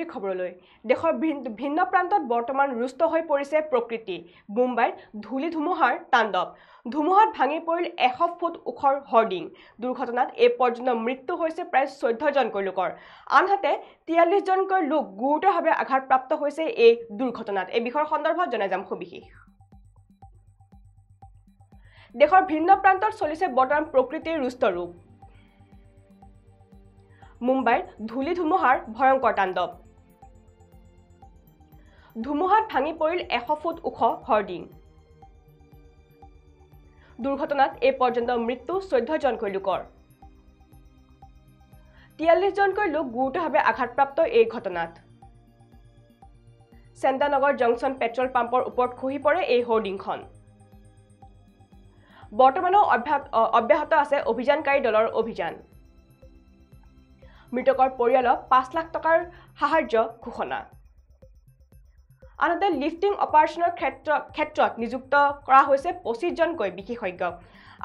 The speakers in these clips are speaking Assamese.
পৰৱৰ্তী খবৰলৈ দেশৰ ভিন্ন প্ৰান্তত বৰ্তমান ৰুষ্ট হৈ পৰিছে প্ৰকৃতি মুম্বাইত ধূলি ধুমুহাৰ তাণ্ডৱ ধুমুহাত ভাঙি পৰিল 100 ফুট ওখৰ হৰ্ডিং দুৰ্ঘটনাত এই পৰ্যন্ত মৃত্যু হৈছে প্ৰায় 14 জনকৈ লোকৰ আনহাতে 43 জনকৈ লোক গুৰুতৰভাৱে আঘাতপ্ৰাপ্ত হৈছে এই দুৰ্ঘটনাত এই বিষয়ৰ সন্দৰ্ভত জনাই যাম সবিশেষ দেশৰ ভিন্ন প্ৰান্তত চলিছে বৰ্তমান প্ৰকৃতিৰ ৰুষ্ট ৰূপ মুম্বাইৰ ধূলি ধুমুহাৰ ভয়ংকৰ তাণ্ডৱ ধুমুহাত ভাঙি পৰিল 100 ফুট ওখ হৰ্ডিং দুৰ্ঘটনাত এই পৰ্যন্ত মৃত্যু 14 জনকৈ লোকৰ 43 জনকৈ লোক গুৰুতৰভাৱে আঘাতপ্ৰাপ্ত এই ঘটনাত চেন্দানগৰ জংচন পেট্ৰল পাম্পৰ ওপৰত খহি পৰে এই হৰ্ডিংখন বৰ্তমানো অব্যাহত আছে অভিযানকাৰী দলৰ অভিযান মৃতকৰ পৰিয়ালক 5 লাখ টকাৰ সাহায্য ঘোষণা আনহাতে লিফটিং অপাৰেশ্যনৰ ক্ষেত্ৰত নিযুক্ত কৰা হৈছে 25 জনকৈ বিশেষজ্ঞ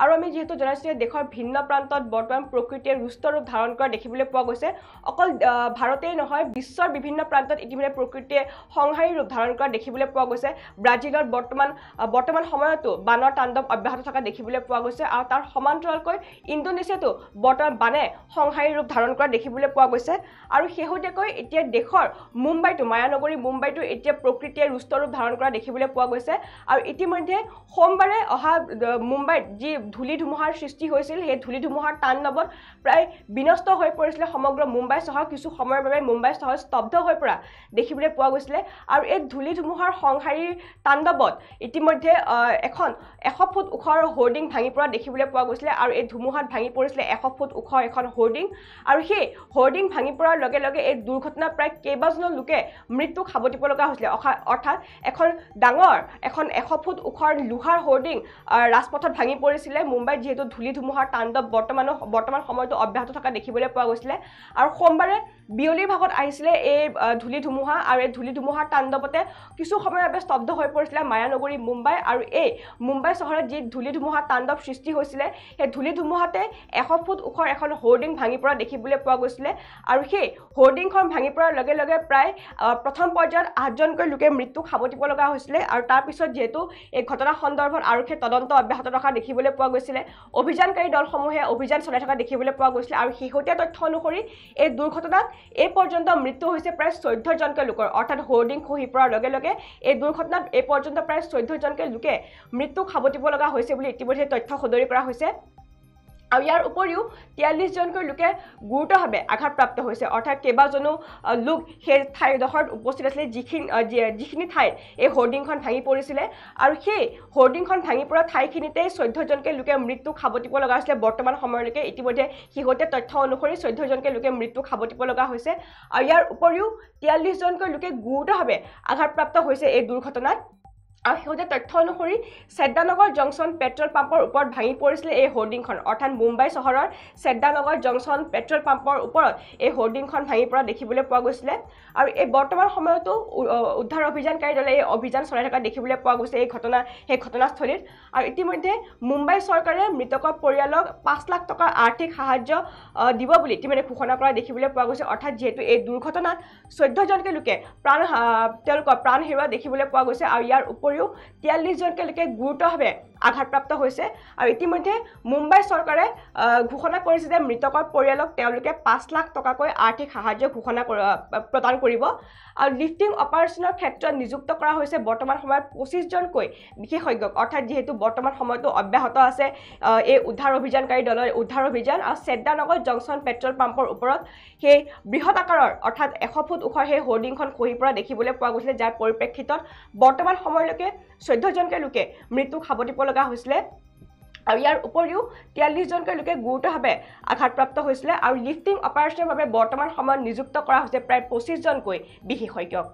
আৰু আমি যেহেতু জনাইছো দেশৰ ভিন্ন প্ৰান্তত বৰ্তমান প্ৰকৃতিৰ ৰুষ্ট ৰূপ ধাৰণ কৰা দেখিবলৈ পোৱা গৈছে অকল ভাৰতেই নহয় বিশ্বৰ বিভিন্ন প্ৰান্তত ইতিমধ্যে প্ৰকৃতিয়ে সংহাৰী ৰূপ ধাৰণ কৰা দেখিবলৈ পোৱা গৈছে ব্ৰাজিলত বৰ্তমান সময়তো বানৰ তাণ্ডৱ অব্যাহত থকা দেখিবলৈ পোৱা গৈছে আৰু তাৰ সমান্তৰালকৈ ইণ্ডোনেছিয়াতো বৰ্তমান বানে সংহাৰী ৰূপ ধাৰণ কৰা দেখিবলৈ পোৱা গৈছে আৰু শেহতীয়াকৈ এতিয়া দেশৰ মুম্বাইতো মায়ানগৰী মুম্বাইতো এতিয়া প্ৰকৃতিয়ে ৰুষ্ট ৰূপ ধাৰণ কৰা দেখিবলৈ পোৱা গৈছে আৰু ইতিমধ্যে সোমবাৰে অহা মুম্বাইত যি ধূলি ধুমুহাৰ সৃষ্টি হৈছিল সেই ধূলি ধুমুহাৰ তাণ্ডৱত প্ৰায় বিনষ্ট হৈ পৰিছিল সমগ্ৰ মুম্বাই চহৰ কিছু সময়ৰ বাবে মুম্বাই চহৰ স্তব্ধ হৈ পৰা দেখিবলৈ পোৱা গৈছিল আৰু এই ধূলি ধুমুহাৰ সংহাৰী তাণ্ডৱত ইতিমধ্যে এখন 100 ফুট ওখৰ হোৰ্ডিং ভাঙি পৰা দেখিবলৈ পোৱা গৈছিল আৰু এই ধুমুহাত ভাঙি পৰিছিল 100 ফুট ওখৰ এখন হোৰ্ডিং আৰু সেই হোৰ্ডিং ভাঙি পৰাৰ লগে লগে এই দুৰ্ঘটনাত প্ৰায় কেইবাজনো লোকে মৃত্যু খাবতিব লগা হৈছিল অৰ্থাৎ এখন ডাঙৰ এখন 100 ফুট ওখৰ লোহাৰ হোৰ্ডিং ৰাজপথত ভাঙি পৰিছিল মুম্বাইত যেহেতু ধূলি ধুমুহাৰ তাণ্ডৱ বৰ্তমান সময়তো অব্যাহত থকা দেখিবলৈ পোৱা গৈছিল আৰু সোমবাৰে বিয়লিৰ ভাগত আহিছিল এই ধূলি ধুমুহা আৰু এই ধূলি ধুমুহাৰ তাণ্ডৱতে কিছু সময়ৰ বাবে স্তব্ধ হৈ পৰিছিল মায়ানগৰী মুম্বাই আৰু এই মুম্বাই চহৰত যি ধূলি ধুমুহাৰ তাণ্ডৱ সৃষ্টি হৈছিল সেই ধূলি ধুমুহাতে 100 ফুট ওখৰ এখন হোৰ্ডিং ভাঙি পৰা দেখিবলৈ পোৱা গৈছিল আৰু সেই হোৰ্ডিংখন ভাঙি পৰাৰ লগে লগে প্ৰায় প্ৰথম পৰ্যায়ত 8 জনকৈ লোকে মৃত্যু খাবতিব লগা হৈছিল আৰু তাৰ পিছত যেহেতু এই ঘটনা সন্দৰ্ভত আৰক্ষীয়ে তদন্ত অব্যাহত ৰখা দেখিবলৈ পোৱা গৈছিল অভিযানকাৰী দলসমূহে অভিযান চলাই থকা দেখিবলৈ পোৱা গৈছিল আৰু শেহতীয়া তথ্য অনুসৰি এই দুৰ্ঘটনাত এই পৰ্যন্ত মৃত্যু হৈছে প্ৰায় 14 জনকৈ লোকৰ অৰ্থাৎ হোৰ্ডিং খহি পৰাৰ লগে লগে এই দুৰ্ঘটনাত এই পৰ্যন্ত প্ৰায় 14 জনকৈ লোকে মৃত্যু খাবতিব লগা হৈছে বুলি ইতিমধ্যে তথ্য সদৰি কৰা হৈছে আৰু ইয়াৰ উপৰিও 43 জনকৈ লোকে গুৰুতৰভাৱে আঘাতপ্ৰাপ্ত হৈছে অৰ্থাৎ কেইবাজনো লোক সেই ঠাইডোখৰত উপস্থিত আছিল যিখিনি ঠাইত এই হোৰ্ডিংখন ভাঙি পৰিছিল আৰু সেই হোৰ্ডিংখন ভাঙি পৰা ঠাইখিনিতে 14 জনকৈ লোকে মৃত্যু খাবতিব লগা হৈছিল বৰ্তমান সময়লৈকে ইতিমধ্যে শেহতীয়া তথ্য অনুসৰি 14 জনকৈ লোকে মৃত্যু খাবতিব লগা হৈছে আৰু ইয়াৰ উপৰিও 43 জনকৈ লোকে গুৰুতৰভাৱে আঘাতপ্ৰাপ্ত হৈছে এই দুৰ্ঘটনাত আৰু শেহতীয়া তথ্য অনুসৰি চেন্দানগৰ জংচন পেট্ৰল পাম্পৰ ওপৰত ভাঙি পৰিছিল এই হোৰ্ডিংখন অৰ্থাৎ মুম্বাই চহৰৰ চেন্দানগৰ জংচন পেট্ৰল পাম্পৰ ওপৰত এই হোৰ্ডিংখন ভাঙি পৰা দেখিবলৈ পোৱা গৈছিল আৰু এই বৰ্তমান সময়তো উদ্ধাৰ অভিযানকাৰী দলে এই অভিযান চলাই থকা দেখিবলৈ পোৱা গৈছে সেই ঘটনাস্থলীত আৰু ইতিমধ্যে মুম্বাই চৰকাৰে মৃতকৰ পৰিয়ালক 5 লাখ টকাৰ আৰ্থিক সাহায্য দিব বুলি ইতিমধ্যে ঘোষণা কৰা দেখিবলৈ পোৱা গৈছে অৰ্থাৎ যেহেতু এই দুৰ্ঘটনাত 14 জনকৈ লোকে তেওঁলোকৰ প্ৰাণ হেৰুওৱা দেখিবলৈ পোৱা গৈছে আৰু ইয়াৰ উপৰিও 43 জনকৈ লোকে গুৰুতৰভাৱে আঘাতপ্ৰাপ্ত হৈছে আৰু ইতিমধ্যে মুম্বাই চৰকাৰে ঘোষণা কৰিছে যে মৃতকৰ পৰিয়ালক তেওঁলোকে 5 লাখ টকাকৈ আৰ্থিক সাহায্য প্ৰদান কৰিব আৰু লিফটিং অপাৰেশ্যনৰ ক্ষেত্ৰত নিযুক্ত কৰা হৈছে বৰ্তমান সময়ত 25 জনকৈ বিশেষজ্ঞক অৰ্থাৎ যেহেতু বৰ্তমান সময়তো অব্যাহত আছে এই উদ্ধাৰ অভিযানকাৰী দলৰ উদ্ধাৰ অভিযান আৰু চেন্দানগৰ জংচন পেট্ৰল পাম্পৰ ওপৰত সেই বৃহৎ আকাৰৰ অৰ্থাৎ 100 ফুট ওখৰ সেই হোৰ্ডিংখন খহি পৰা দেখিবলৈ পোৱা গৈছিল যাৰ পৰিপ্ৰেক্ষিতত বৰ্তমান সময়লৈকে 14 জনকৈ লোকে মৃত্যু খাবতিব লগা হৈছিল আৰু ইয়াৰ উপৰিও 43 জনকৈ লোকে গুৰুতৰভাৱে আঘাতপ্ৰাপ্ত হৈছিল আৰু লিফটিং অপাৰেশ্যনৰ বাবে বৰ্তমান সময়ত নিযুক্ত কৰা হৈছে প্ৰায় 25 জনকৈ বিশেষজ্ঞক